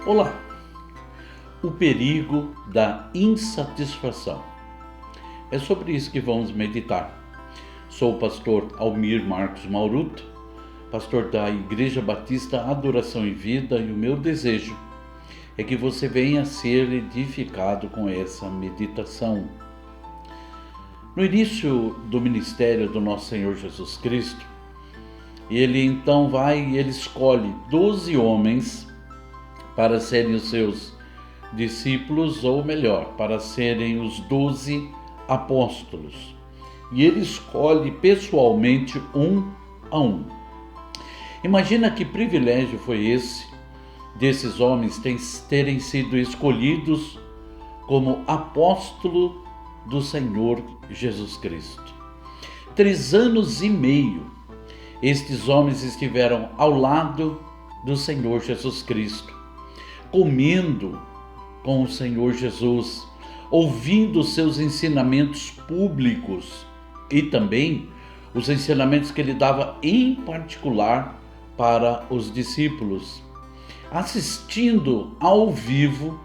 Olá! O perigo da insatisfação. É sobre isso que vamos meditar. Sou o pastor Almir Marcos Mauruto, pastor da Igreja Batista Adoração e Vida, e o meu desejo é que você venha a ser edificado com essa meditação. No início do ministério do nosso Senhor Jesus Cristo, ele escolhe 12 homens para serem os seus discípulos, ou melhor, para serem os 12 apóstolos. E ele escolhe pessoalmente um a um. Imagina que privilégio foi esse desses homens terem sido escolhidos como apóstolo do Senhor Jesus Cristo. 3 anos e meio estes homens estiveram ao lado do Senhor Jesus Cristo, comendo com o Senhor Jesus, ouvindo seus ensinamentos públicos e também os ensinamentos que ele dava em particular para os discípulos, assistindo ao vivo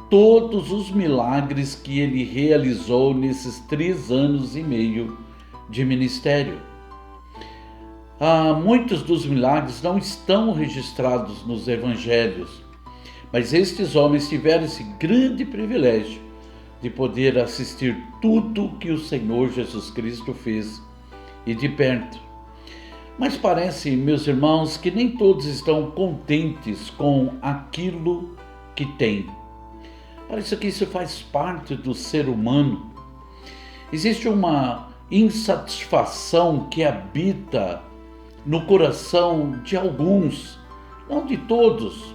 todos os milagres que ele realizou nesses 3 anos e meio de ministério. Muitos dos milagres não estão registrados nos evangelhos, mas estes homens tiveram esse grande privilégio de poder assistir tudo que o Senhor Jesus Cristo fez e de perto. Mas parece, meus irmãos, que nem todos estão contentes com aquilo que têm. Parece que isso faz parte do ser humano. Existe uma insatisfação que habita no coração de alguns, não de todos,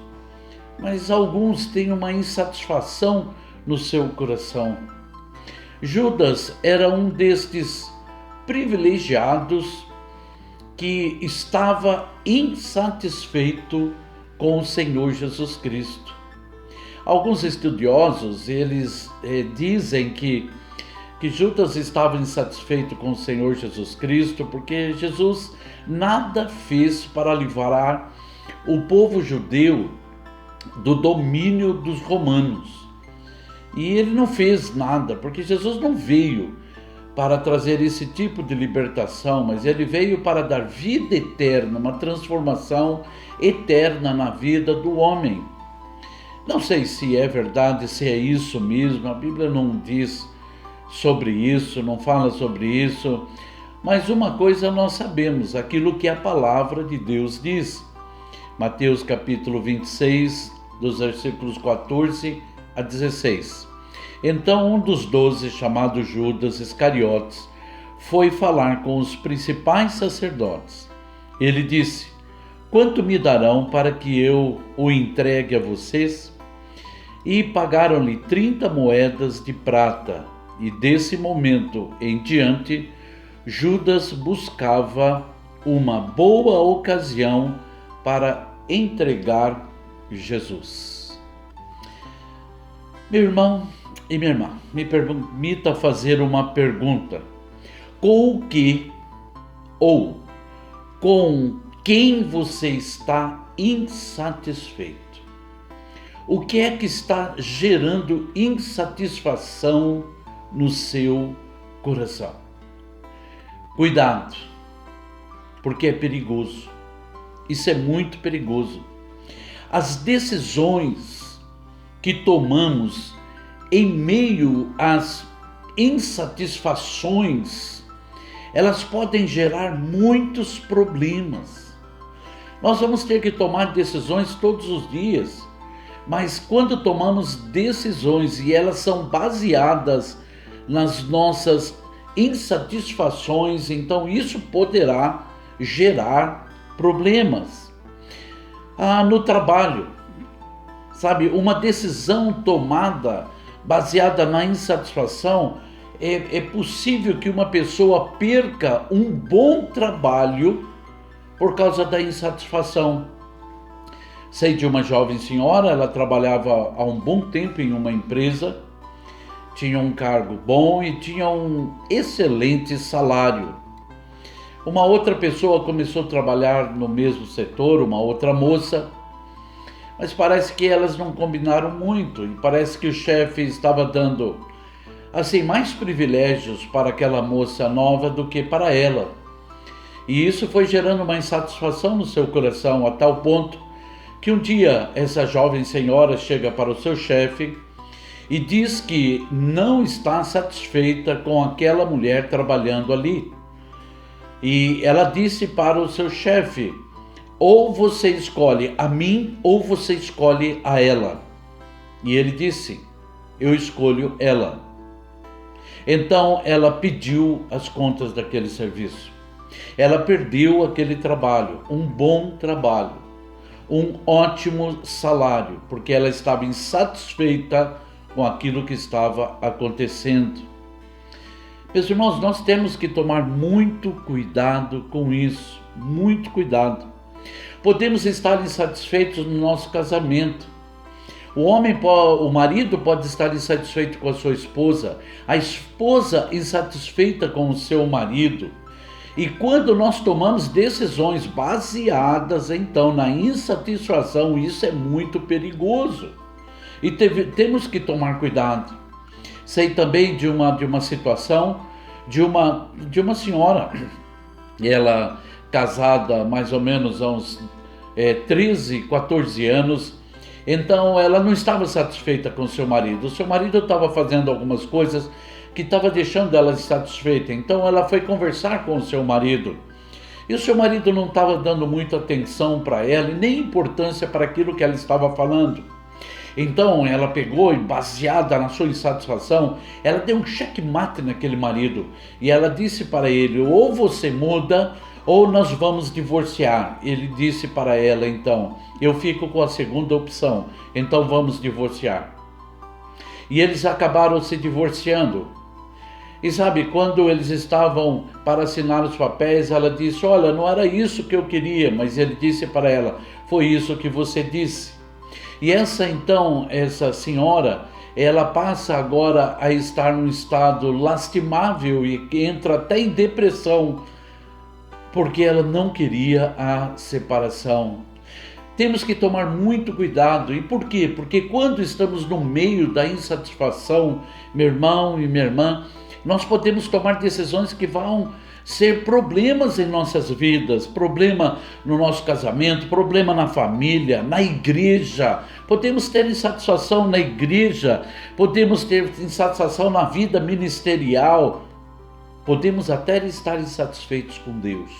mas alguns têm uma insatisfação no seu coração. Judas era um destes privilegiados que estava insatisfeito com o Senhor Jesus Cristo. Alguns estudiosos, eles dizem que Judas estava insatisfeito com o Senhor Jesus Cristo porque Jesus nada fez para livrar o povo judeu do domínio dos romanos. E ele não fez nada, porque Jesus não veio para trazer esse tipo de libertação, mas ele veio para dar vida eterna, uma transformação eterna na vida do homem. Não sei se é verdade, se é isso mesmo, a Bíblia não diz sobre isso, não fala sobre isso, mas uma coisa nós sabemos, aquilo que a palavra de Deus diz. Mateus capítulo 26, dos versículos 14 a 16. Então um dos 12, chamado Judas Iscariotes, foi falar com os principais sacerdotes. Ele disse: "Quanto me darão para que eu o entregue a vocês?" E pagaram-lhe 30 moedas de prata. E desse momento em diante, Judas buscava uma boa ocasião para entregar Jesus. Meu irmão e minha irmã, me permita fazer uma pergunta. Com o que ou com quem você está insatisfeito? O que é que está gerando insatisfação no seu coração? Cuidado, porque é perigoso. Isso é muito perigoso. As decisões que tomamos em meio às insatisfações, elas podem gerar muitos problemas. Nós vamos ter que tomar decisões todos os dias, mas quando tomamos decisões e elas são baseadas nas nossas insatisfações, então isso poderá gerar problemas. No trabalho, sabe, uma decisão tomada baseada na insatisfação, é possível que uma pessoa perca um bom trabalho por causa da insatisfação. Sei de uma jovem senhora, ela trabalhava há um bom tempo em uma empresa, tinha um cargo bom e tinha um excelente salário. Uma outra pessoa começou a trabalhar no mesmo setor, uma outra moça, mas parece que elas não combinaram muito e parece que o chefe estava dando assim mais privilégios para aquela moça nova do que para ela. E isso foi gerando uma insatisfação no seu coração, a tal ponto que um dia essa jovem senhora chega para o seu chefe e diz que não está satisfeita com aquela mulher trabalhando ali. E ela disse para o seu chefe: ou você escolhe a mim ou você escolhe a ela. E ele disse: eu escolho ela. Então ela pediu as contas daquele serviço. Ela perdeu aquele trabalho, um bom trabalho, um ótimo salário, porque ela estava insatisfeita com aquilo que estava acontecendo. Meus irmãos, nós temos que tomar muito cuidado com isso, muito cuidado. Podemos estar insatisfeitos no nosso casamento. O marido pode estar insatisfeito com a sua esposa, a esposa insatisfeita com o seu marido. E quando nós tomamos decisões baseadas então na insatisfação, isso é muito perigoso. E temos que tomar cuidado. Sei também de uma situação de uma senhora, ela casada mais ou menos há uns 13, 14 anos, então ela não estava satisfeita com seu marido. O seu marido estava fazendo algumas coisas que estava deixando ela insatisfeita, então ela foi conversar com o seu marido. E o seu marido não estava dando muita atenção para ela e nem importância para aquilo que ela estava falando. Então ela pegou e, baseada na sua insatisfação, ela deu um checkmate naquele marido. E ela disse para ele: ou você muda ou nós vamos divorciar. Ele disse para ela então: eu fico com a segunda opção, então vamos divorciar. E eles acabaram se divorciando. E sabe, quando eles estavam para assinar os papéis, ela disse: olha, não era isso que eu queria, mas ele disse para ela: foi isso que você disse. E essa senhora, ela passa agora a estar num estado lastimável e entra até em depressão, porque ela não queria a separação. Temos que tomar muito cuidado. E por quê? Porque quando estamos no meio da insatisfação, meu irmão e minha irmã, nós podemos tomar decisões que vão ser problemas em nossas vidas, problema no nosso casamento, problema na família, na igreja. Podemos ter insatisfação na igreja, podemos ter insatisfação na vida ministerial, podemos até estar insatisfeitos com Deus.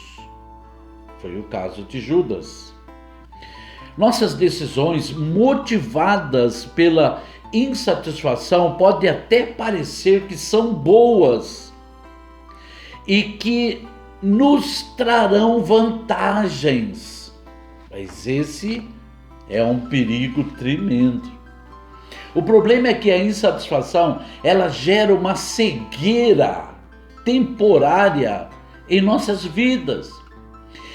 Foi o caso de Judas. Nossas decisões motivadas pela insatisfação podem até parecer que são boas e que nos trarão vantagens, mas esse é um perigo tremendo. O problema é que a insatisfação, ela gera uma cegueira temporária em nossas vidas.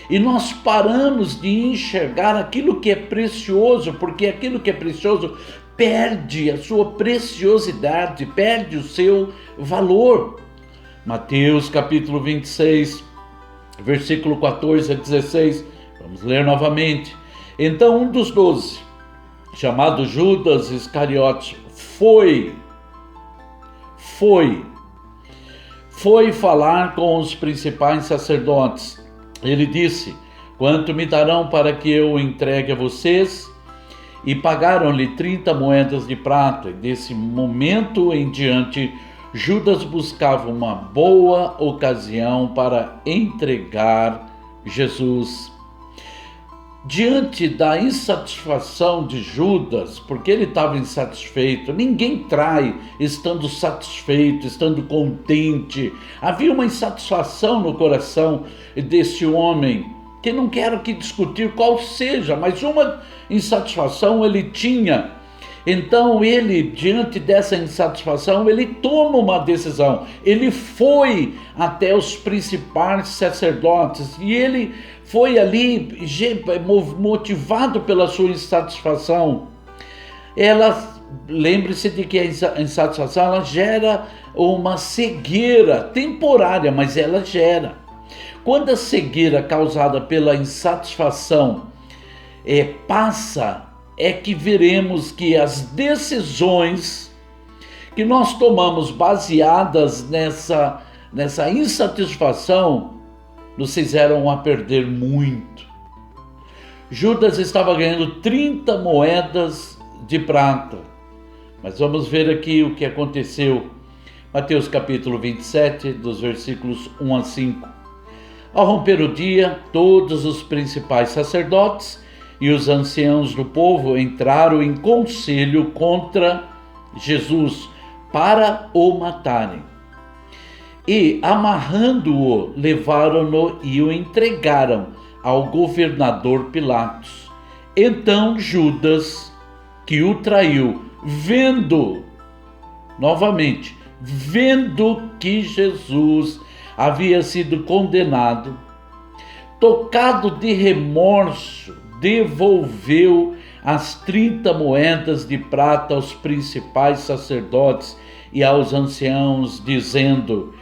E nós paramos de enxergar aquilo que é precioso, porque aquilo que é precioso perde a sua preciosidade, perde o seu valor. Mateus capítulo 26, versículo 14 a 16, vamos ler novamente. Então um dos 12, chamado Judas Iscariotes, foi falar com os principais sacerdotes. Ele disse: quanto me darão para que eu entregue a vocês? E pagaram-lhe 30 moedas de prata. E desse momento em diante, Judas buscava uma boa ocasião para entregar Jesus. Diante da insatisfação de Judas, porque ele estava insatisfeito, ninguém trai estando satisfeito, estando contente. Havia uma insatisfação no coração desse homem, que não quero aqui discutir qual seja, mas uma insatisfação ele tinha. Então ele, diante dessa insatisfação, ele toma uma decisão. Ele foi até os principais sacerdotes e ele foi ali motivado pela sua insatisfação. Lembre-se de que a insatisfação ela gera uma cegueira temporária, mas ela gera. Quando a cegueira causada pela insatisfação passa, é que veremos que as decisões que nós tomamos baseadas nessa insatisfação nos fizeram a perder muito. Judas estava ganhando 30 moedas de prata. Mas vamos ver aqui o que aconteceu. Mateus capítulo 27, dos versículos 1 a 5. Ao romper o dia, todos os principais sacerdotes e os anciãos do povo entraram em conselho contra Jesus para o matarem. E, amarrando-o, levaram-no e o entregaram ao governador Pilatos. Então Judas, que o traiu, vendo que Jesus havia sido condenado, tocado de remorso, devolveu as 30 moedas de prata aos principais sacerdotes e aos anciãos, dizendo: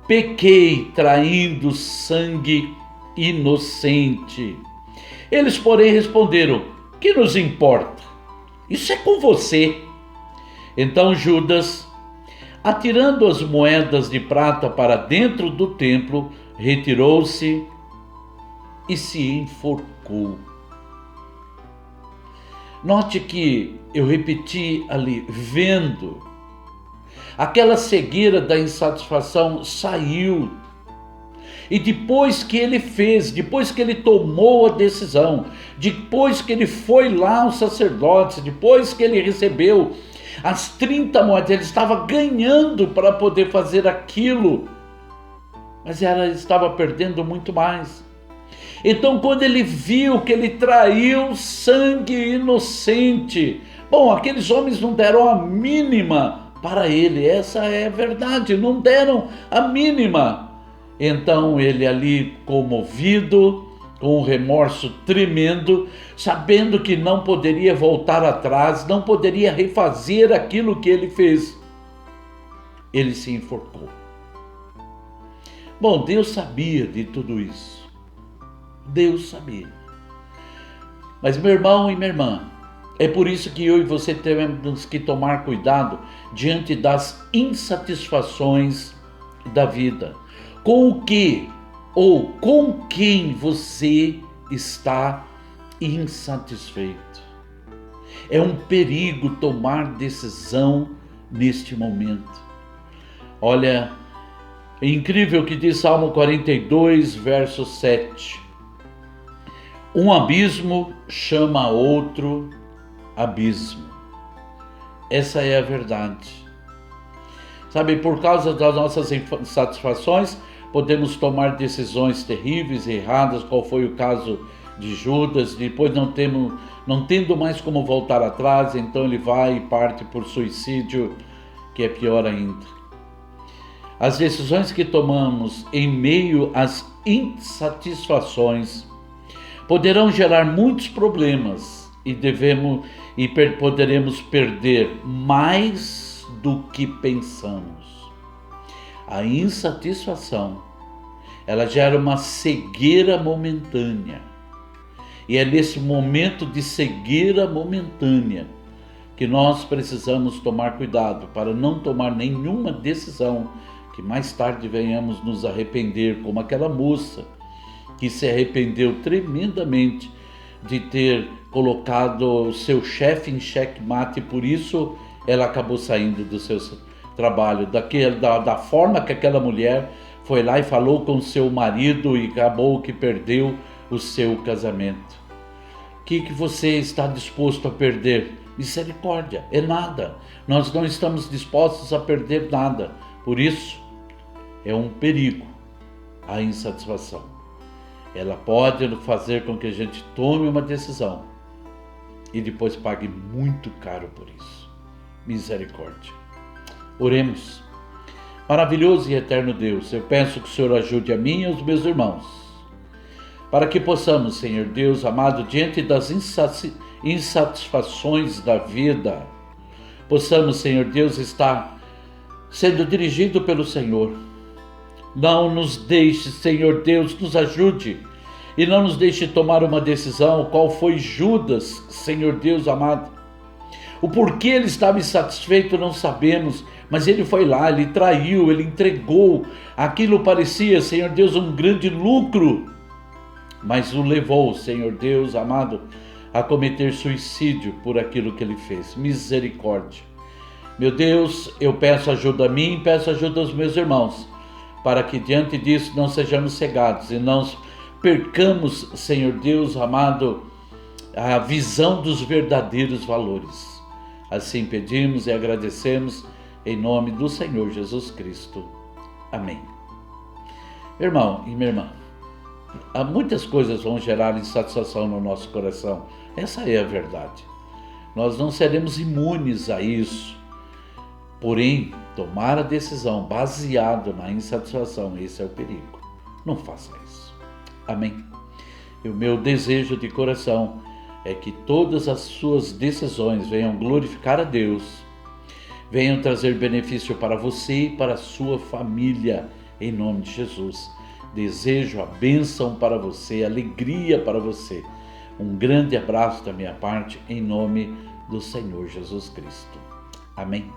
pequei traindo sangue inocente. Eles, porém, responderam: que nos importa? Isso é com você. Então Judas, atirando as moedas de prata para dentro do templo, retirou-se e se enforcou. Note que eu repeti ali, vendo. Aquela cegueira da insatisfação saiu. E depois que ele fez, depois que ele tomou a decisão, depois que ele foi lá aos sacerdotes, depois que ele recebeu as 30 moedas, ele estava ganhando para poder fazer aquilo, mas ela estava perdendo muito mais. Então, quando ele viu que ele traiu sangue inocente, bom, aqueles homens não deram a mínima para ele, essa é a verdade, não deram a mínima. Então ele ali, comovido, com um remorso tremendo, sabendo que não poderia voltar atrás, não poderia refazer aquilo que ele fez, ele se enforcou. Bom, Deus sabia de tudo isso. Deus sabia. Mas, meu irmão e minha irmã, é por isso que eu e você temos que tomar cuidado diante das insatisfações da vida. Com o que ou com quem você está insatisfeito? É um perigo tomar decisão neste momento. Olha, é incrível o que diz Salmo 42, verso 7. Um abismo chama outro abismo. Essa é a verdade. Sabe, por causa das nossas insatisfações, podemos tomar decisões terríveis e erradas, qual foi o caso de Judas. Depois não tendo mais como voltar atrás, então ele vai e parte por suicídio, que é pior ainda. As decisões que tomamos em meio às insatisfações poderão gerar muitos problemas e poderemos perder mais do que pensamos. A insatisfação, ela gera uma cegueira momentânea. E é nesse momento de cegueira momentânea que nós precisamos tomar cuidado para não tomar nenhuma decisão que mais tarde venhamos nos arrepender, como aquela moça que se arrependeu tremendamente de ter colocado o seu chefe em xeque-mate, e por isso ela acabou saindo do seu trabalho, da forma que aquela mulher foi lá e falou com seu marido e acabou que perdeu o seu casamento. O que você está disposto a perder? Misericórdia, é nada. Nós não estamos dispostos a perder nada. Por isso, é um perigo a insatisfação. Ela pode fazer com que a gente tome uma decisão e depois pague muito caro por isso. Misericórdia. Oremos. Maravilhoso e eterno Deus, eu peço que o Senhor ajude a mim e aos meus irmãos, para que possamos, Senhor Deus amado, diante das insatisfações da vida, possamos, Senhor Deus, estar sendo dirigido pelo Senhor. Não nos deixe, Senhor Deus, nos ajude e não nos deixe tomar uma decisão, qual foi Judas, Senhor Deus amado. O porquê ele estava insatisfeito não sabemos, mas ele foi lá, ele traiu, ele entregou. Aquilo parecia, Senhor Deus, um grande lucro, mas o levou, Senhor Deus amado, a cometer suicídio por aquilo que ele fez. Misericórdia. Meu Deus, eu peço ajuda a mim, peço ajuda aos meus irmãos, para que diante disso não sejamos cegados e não percamos, Senhor Deus amado, a visão dos verdadeiros valores. Assim pedimos e agradecemos em nome do Senhor Jesus Cristo. Amém. Meu irmão e minha irmã, muitas coisas vão gerar insatisfação no nosso coração. Essa é a verdade. Nós não seremos imunes a isso. Porém, tomar a decisão baseado na insatisfação, esse é o perigo. Não faça isso. Amém. E o meu desejo de coração é que todas as suas decisões venham glorificar a Deus, venham trazer benefício para você e para a sua família, em nome de Jesus. Desejo a bênção para você, alegria para você. Um grande abraço da minha parte, em nome do Senhor Jesus Cristo. Amém.